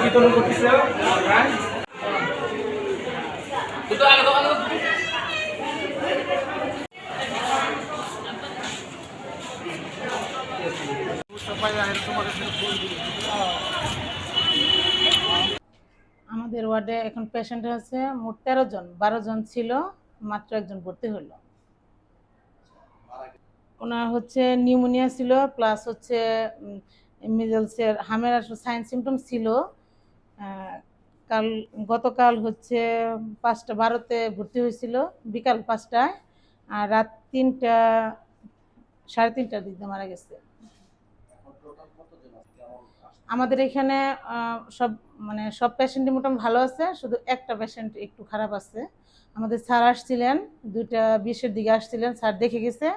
বিতরণ করতেছে আমাদের ওয়ার্ডে এখন পেশেন্ট আছে মোট 13 জন, 12 জন ছিল, মাত্র একজন ভর্তি হলো। ওনার হচ্ছে নিউমোনিয়া ছিল, প্লাস হচ্ছে মিজেলসের হামের সাইন সিমটম ছিল। গতকাল হচ্ছে 5:12-তে ভর্তি হয়েছিল, বিকাল 5টায়, আর রাত 3টা, 3:30টার দিকে মারা গেছে। আমাদের এখানে সব পেশেন্টই মোটামুটি ভালো আছে, শুধু একটা পেশেন্ট একটু খারাপ আছে। আমাদের স্যার আসছিলেন, 2:20-এর দিকে আসছিলেন, স্যার দেখে গেছে,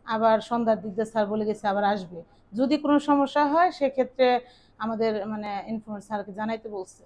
আবার সন্ধ্যার দিক দিয়ে স্যার বলে গেছে আবার আসবে। যদি কোনো সমস্যা হয় সেক্ষেত্রে আমাদের ইনফরমেশন স্যারকে জানাইতে বলছে।